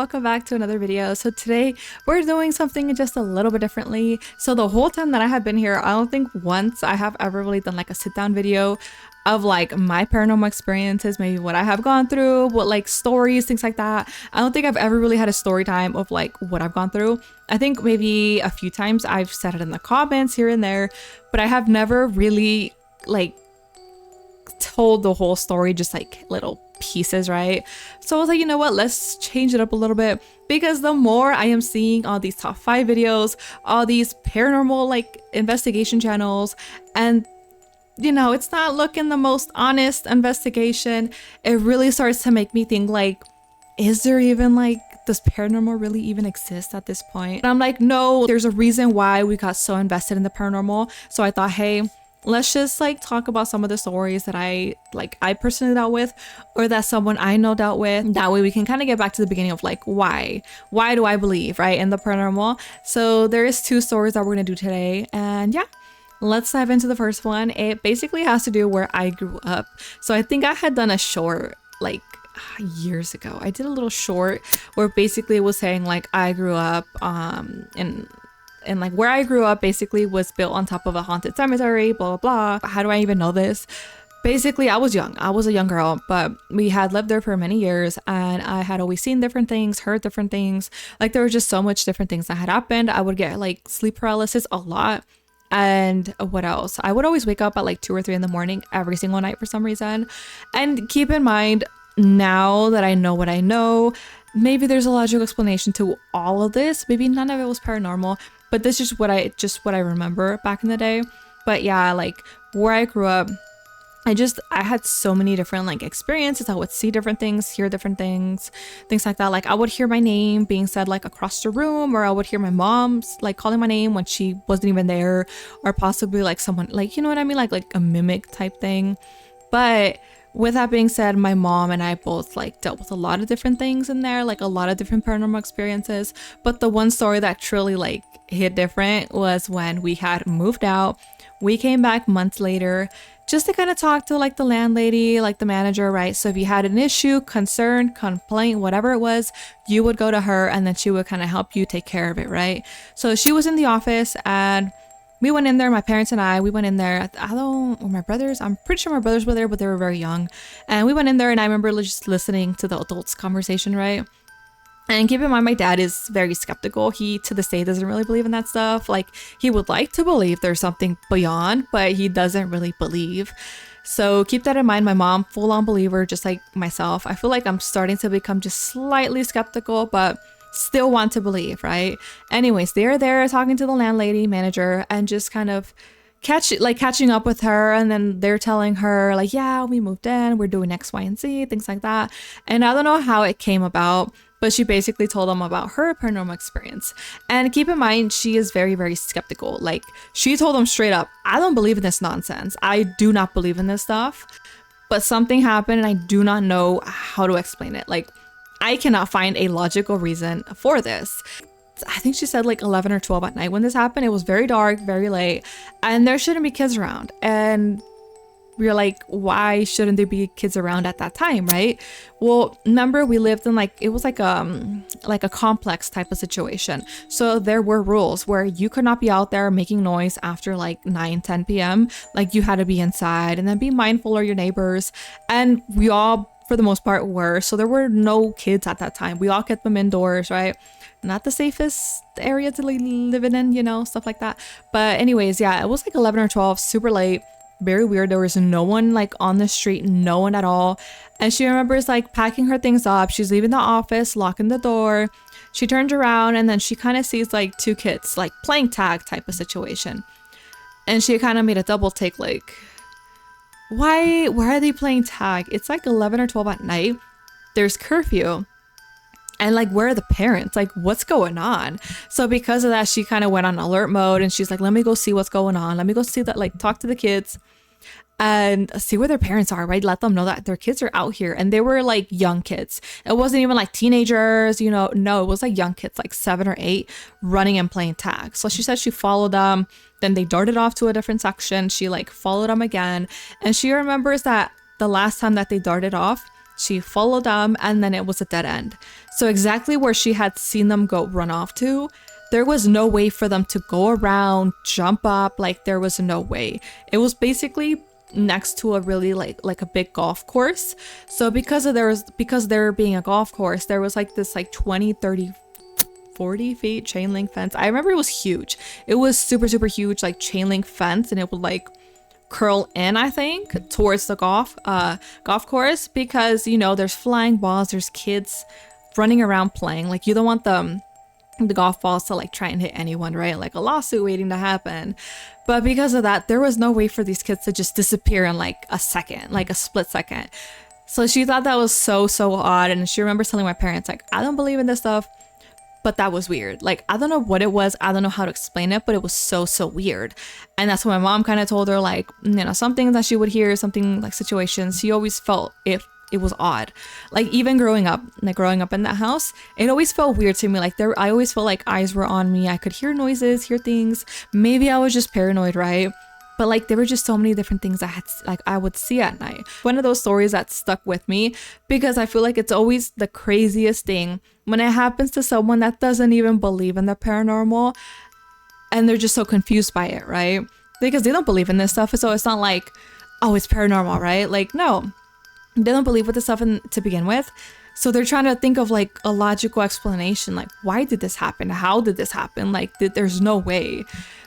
welcome back to another video. So today we're doing something just a little bit differently. So the whole time that I have been here, I don't think once I have ever really done like a sit down video of like my paranormal experiences, maybe what I have gone through, what like stories, things like that. I don't think I've ever really had a story time of like what I've gone through. I think maybe a few times I've said it in the comments here and there, but I have never really like told the whole story, just like little pieces, right? So I was like, you know what, let's change it up a little bit, because the more I am seeing all these top 5 videos, all these paranormal like investigation channels, and you know, it's not looking the most honest investigation, it really starts to make me think like, is there even like, does paranormal really even exist at this point? And I'm like, no, there's a reason why we got so invested in the paranormal. So I thought, hey, let's just like talk about some of the stories that I personally dealt with, or that someone I know dealt with. That way we can kind of get back to the beginning of like, why do I believe, right, in the paranormal? So there is 2 stories that we're gonna do today, and yeah, let's dive into the first one. It basically has to do where I grew up. So I think I had done a short like years ago. I did a little short where basically it was saying like I grew up and like where I grew up basically was built on top of a haunted cemetery, blah, blah, blah. How do I even know this? Basically, I was young. I was a young girl, but we had lived there for many years, and I had always seen different things, heard different things. Like there were just so much different things that had happened. I would get like sleep paralysis a lot. And what else? I would always wake up at like 2 or 3 in the morning every single night for some reason. And keep in mind, now that I know what I know, maybe there's a logical explanation to all of this. Maybe none of it was paranormal, but this is what I remember back in the day. But yeah, like where I grew up, I had so many different like experiences. I would see different things, hear different things like that. Like I would hear my name being said like across the room, or I would hear my mom's like calling my name when she wasn't even there, or possibly like someone like, you know what I mean, like a mimic type thing. But with that being said, my mom and I both like dealt with a lot of different things in there, like a lot of different paranormal experiences. But the one story that truly like hit different was when we had moved out. We came back months later just to kind of talk to like the landlady, like the manager, right? So if you had an issue, concern, complaint, whatever it was, you would go to her, and then she would kind of help you take care of it, right? So she was in the office, and we went in there, my parents and we went in there. My brothers, I'm pretty sure my brothers were there, but they were very young. And we went in there, and I remember just listening to the adults' conversation, right? And keep in mind, my dad is very skeptical. He, to this day, doesn't really believe in that stuff. Like, he would like to believe there's something beyond, but he doesn't really believe. So keep that in mind. My mom, full-on believer, just like myself. I feel like I'm starting to become just slightly skeptical, but still want to believe, right? Anyways, they're there talking to the landlady, manager, and just kind of catching up with her. And then they're telling her like, yeah, we moved in, we're doing X, Y, and Z, things like that. And I don't know how it came about, but she basically told them about her paranormal experience. And keep in mind, she is very, very skeptical. Like, she told them straight up, I don't believe in this nonsense. I do not believe in this stuff. But something happened, and I do not know how to explain it. Like, I cannot find a logical reason for this. I think she said like 11 or 12 at night when this happened. It was very dark, very late, and there shouldn't be kids around. And we were like, why shouldn't there be kids around at that time, right? Well, remember, we lived in like, it was like a complex type of situation. So there were rules where you could not be out there making noise after like 9-10 p.m. Like, you had to be inside, and then be mindful of your neighbors. And we all, for the most part, were. So there were no kids at that time. We all kept them indoors, right? Not the safest area to live in, you know, stuff like that. But anyways, yeah, it was like 11 or 12, super late, very weird. There was no one like on the street, no one at all. And she remembers like packing her things up. She's leaving the office, locking the door. She turns around, and then she kind of sees like 2 kids like playing tag type of situation. And she kind of made a double take, like, why are they playing tag? It's like 11 or 12 at night. There's curfew. And like, where are the parents? Like, what's going on? So because of that, she kind of went on alert mode, and she's like, let me go see what's going on. Let me go see that, like, talk to the kids and see where their parents are, right? Let them know that their kids are out here. And they were like young kids. It wasn't even like teenagers, you know, no, it was like young kids, like 7 or 8, running and playing tag. So she said she followed them. Then they darted off to a different section. She like followed them again. And she remembers that the last time that they darted off, She followed them, and then it was a dead end. So exactly where she had seen them go run off to, there was no way for them to go around, jump up, like there was no way. It was basically next to a really like a big golf course. So because there being a golf course, there was like this like 20, 30, 40 feet chain link fence. I remember it was huge. It was super, super huge, like chain link fence, and it would like curl in, I think, towards the golf course, because you know there's flying balls, there's kids running around playing. Like you don't want the golf balls to like try and hit anyone, right? Like a lawsuit waiting to happen. But because of that, there was no way for these kids to just disappear in like a second, like a split second. So she thought that was so odd, and she remembers telling my parents like, I don't believe in this stuff, but that was weird. Like I don't know what it was, I don't know how to explain it, but it was so weird. And that's what my mom kind of told her, like, you know, something that she would hear, something like situations, she always felt it was odd. Like even growing up in that house, it always felt weird to me. Like I always felt like eyes were on me. I could hear noises, hear things. Maybe I was just paranoid, right? But like there were just so many different things I would see at night. One of those stories that stuck with me, because I feel like it's always the craziest thing when it happens to someone that doesn't even believe in the paranormal, and they're just so confused by it, right? Because they don't believe in this stuff, so it's not like, oh, it's paranormal, right? Like no, they don't believe with this stuff to begin with. So they're trying to think of like a logical explanation, like why did this happen? How did this happen? Like there's no way.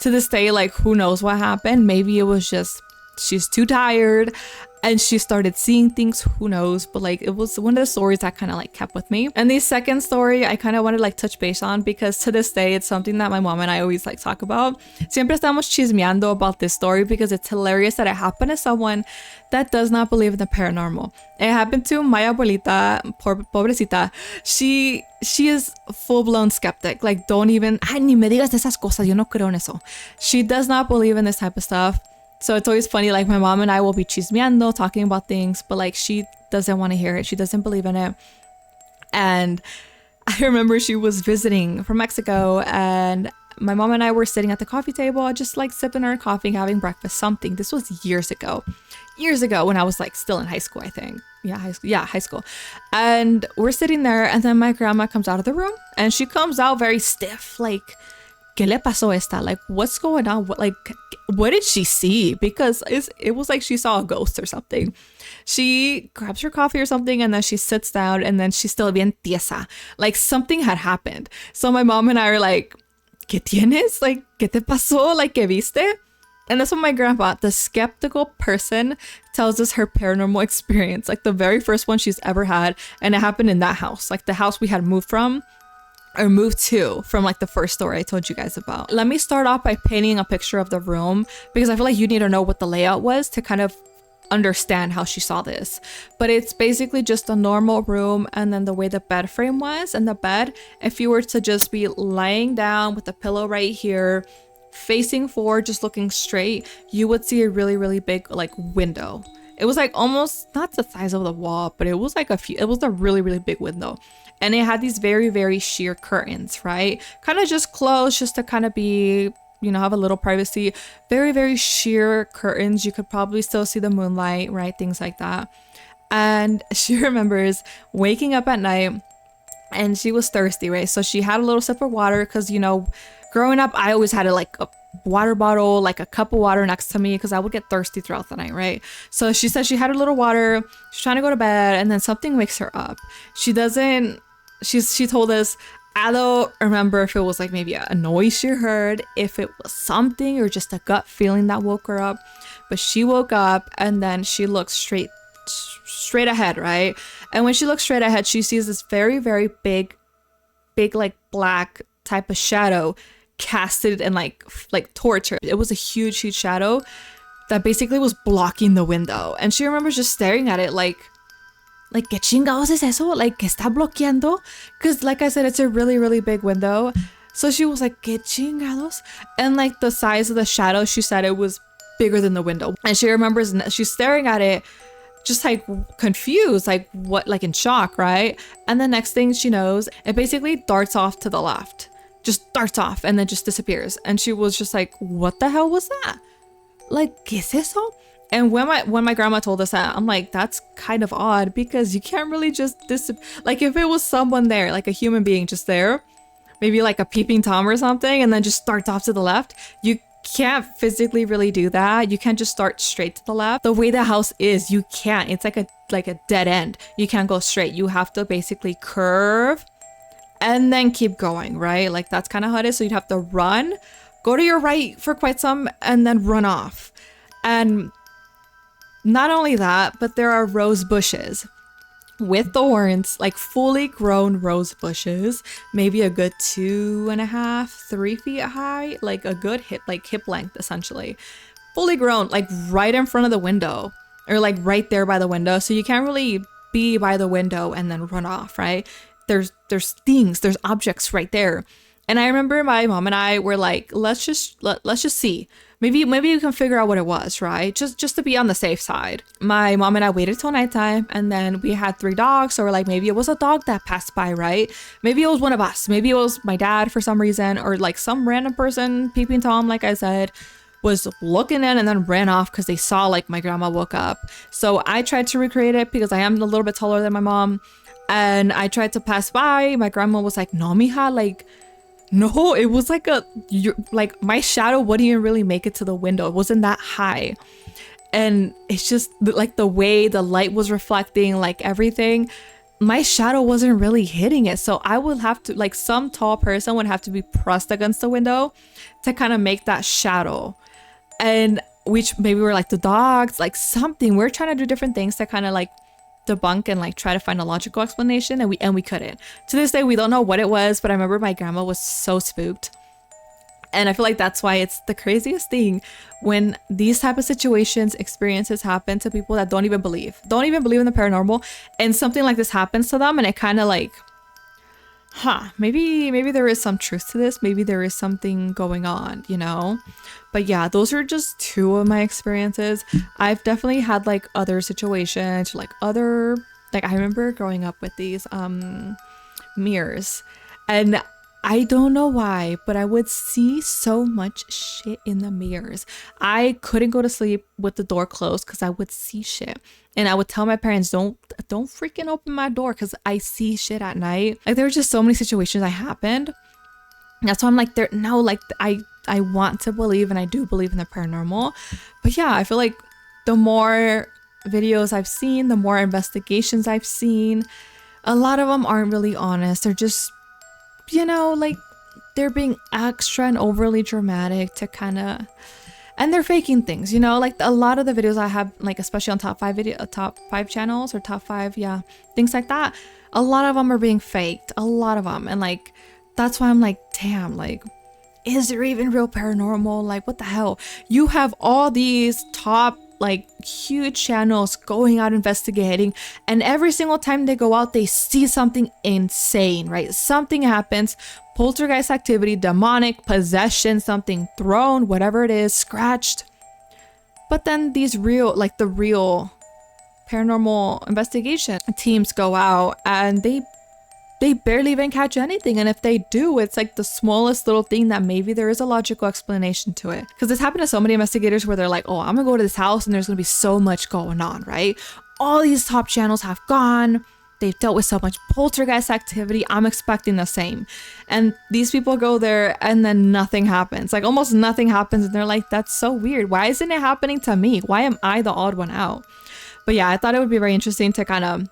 To this day, like who knows what happened? Maybe it was just she's too tired and she started seeing things, who knows? But like it was one of the stories that kind of like kept with me. And the second story I kind of wanted to like touch base on, because to this day it's something that my mom and I always like talk about. Siempre estamos chismeando about this story because it's hilarious that it happened to someone that does not believe in the paranormal. It happened to my abuelita, pobrecita. She is full-blown skeptic. Like don't even, ay, ni me digas esas cosas, yo no creo en eso. She does not believe in this type of stuff. So it's always funny, like my mom and I will be chismeando, talking about things, but like she doesn't want to hear it. She doesn't believe in it. And I remember she was visiting from Mexico, and my mom and I were sitting at the coffee table, just like sipping our coffee, having breakfast, something. This was years ago when I was like still in high school, I think. High school. And we're sitting there, and then my grandma comes out of the room, and she comes out very stiff, like, ¿Qué le pasó esta? Like, what's going on? What did she see? Because it was like she saw a ghost or something. She grabs her coffee or something, and then she sits down, and then she's still bien tiesa. Like something had happened. So my mom and I are like, ¿Qué tienes? Like, ¿qué te pasó? Like, ¿qué viste? And that's what my grandpa, the skeptical person, tells us her paranormal experience. Like the very first one she's ever had. And it happened in that house. Like the house we had moved to from like the first story I told you guys about. Let me start off by painting a picture of the room, because I feel like you need to know what the layout was to kind of understand how she saw this. But it's basically just a normal room, and then the way the bed frame was, and the bed, if you were to just be lying down with the pillow right here, facing forward, just looking straight, you would see a really, really big like window. It was like almost not the size of the wall, but it was like it was a really, really big window. And it had these very, very sheer curtains, right? Kind of just closed, just to kind of be, you know, have a little privacy. Very, very sheer curtains. You could probably still see the moonlight, right? Things like that. And she remembers waking up at night, and she was thirsty, right? So she had a little sip of water, because, you know, growing up, I always had a water bottle, like a cup of water next to me, because I would get thirsty throughout the night, right? So she said she had a little water, she's trying to go to bed, and then something wakes her up. She told us, I don't remember if it was like maybe a noise she heard, if it was something or just a gut feeling that woke her up. But she woke up, and then she looked straight ahead, right? And when she looks straight ahead, she sees this very, very big like black type of shadow casted and like towards her. It was a huge shadow that basically was blocking the window. And she remembers just staring at it like ¿qué chingados es eso? Like, ¿qué está bloqueando? Because like I said, it's a really, really big window. So she was like, ¿qué chingados? And like the size of the shadow, she said it was bigger than the window. And she remembers she's staring at it, just like confused, like what, like in shock, right? And the next thing she knows, it basically darts off to the left. Just darts off and then just disappears. And she was just like, what the hell was that? Like, ¿qué es eso? And when my grandma told us that, I'm like, that's kind of odd because you can't really just like if it was someone there, like a human being just there, maybe like a peeping tom or something, and then just starts off to the left, you can't physically really do that. You can't just start straight to the left. The way the house is, you can't. It's like a dead end. You can't go straight. You have to basically curve and then keep going, right? Like that's kind of how it is. So you'd have to run, go to your right for quite some, and then run off. And not only that, but there are rose bushes with thorns, like fully grown rose bushes, maybe a good 2.5, 3 feet high, like a good hip length essentially, fully grown, like right in front of the window, or like right there by the window. So you can't really be by the window and then run off, right? There's things, there's objects right there. And I remember my mom and I were like, let's just see. Maybe you can figure out what it was, right? Just to be on the safe side. My mom and I waited till nighttime, and then we had 3 dogs, so we're like, maybe it was a dog that passed by, right? Maybe it was one of us. Maybe it was my dad for some reason, or like some random person, peeping tom, like I said, was looking in and then ran off because they saw like my grandma woke up. So I tried to recreate it because I am a little bit taller than my mom, and I tried to pass by. My grandma was like, no, mija, like, no, it was like like my shadow wouldn't even really make it to the window. It wasn't that high. And it's just like the way the light was reflecting, like everything, my shadow wasn't really hitting it. So I would have to, like, some tall person would have to be pressed against the window to kind of make that shadow. And which maybe we're like the dogs, like something. We're trying to do different things to kind of like debunk and like try to find a logical explanation, and we couldn't. To this day, we don't know what it was, but I remember my grandma was so spooked. And I feel like that's why it's the craziest thing when these type of experiences happen to people that don't even believe in the paranormal, and something like this happens to them, and it kind of like, maybe there is some truth to this. Maybe there is something going on, you know? But yeah, those are just 2 of my experiences. I've definitely had like other situations, like I remember growing up with these mirrors, and I don't know why, but I would see so much shit in the mirrors. I couldn't go to sleep with the door closed because I would see shit. And I would tell my parents, don't freaking open my door because I see shit at night. Like there were just so many situations that happened. That's why I'm like, I want to believe, and I do believe in the paranormal. But yeah, I feel like the more videos I've seen, the more investigations I've seen, a lot of them aren't really honest. They're just, you know, like they're being extra and overly dramatic to kind of, and they're faking things, you know, like a lot of the videos I have, like especially on top 5 channels or top 5, yeah, things like that, a lot of them are being faked, a lot of them. And like that's why I'm like, damn, like, is there even real paranormal? Like, what the hell? You have all these top, like, huge channels going out investigating, and every single time they go out, they see something insane, right? Something happens, poltergeist activity, demonic possession, something thrown, whatever it is, scratched. But then these the real paranormal investigation teams go out, and they barely even catch anything. And if they do, it's like the smallest little thing that maybe there is a logical explanation to it. Because this happened to so many investigators where they're like, oh, I'm gonna go to this house and there's gonna be so much going on, right? All these top channels have gone, they've dealt with so much poltergeist activity, I'm expecting the same. And these people go there and then nothing happens, like almost nothing happens. And they're like, that's so weird. Why isn't it happening to me? Why am I the odd one out? But yeah, I thought it would be very interesting to kind of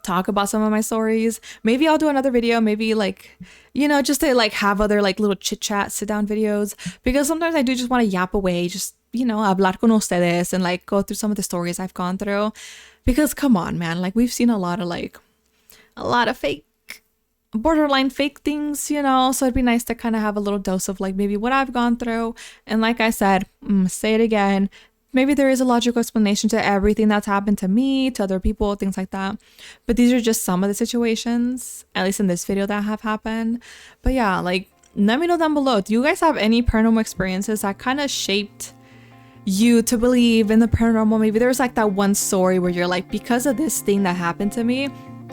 talk about some of my stories. Maybe I'll do another video, maybe like, you know, just to like have other like little chit chat, sit down videos, because sometimes I do just want to yap away, just, you know, hablar con ustedes and like go through some of the stories I've gone through. Because come on, man, like we've seen a lot of fake, borderline fake things, you know, so it'd be nice to kind of have a little dose of like maybe what I've gone through. And like I said, say it again, maybe there is a logical explanation to everything that's happened to me, to other people, things like that. But these are just some of the situations, at least in this video, that have happened. But yeah, like, let me know down below. Do you guys have any paranormal experiences that kind of shaped you to believe in the paranormal? Maybe there's like that one story where you're like, because of this thing that happened to me,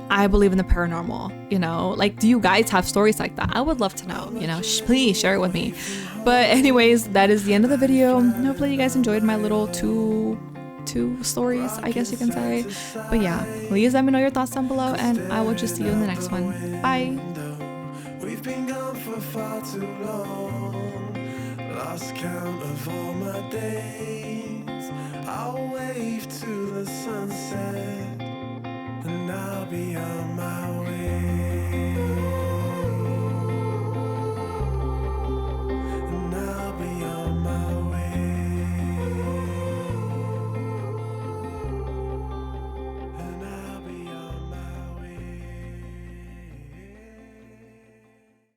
I believe in the paranormal, you know? Like, do you guys have stories like that? I would love to know, you know? Please share it with me. But anyways, that is the end of the video. Hopefully you guys enjoyed my little 2 two stories, I guess you can say. But yeah, please let me know your thoughts down below, and I will just see you in the next one. Bye. We've been gone for far too long, lost count of all my days.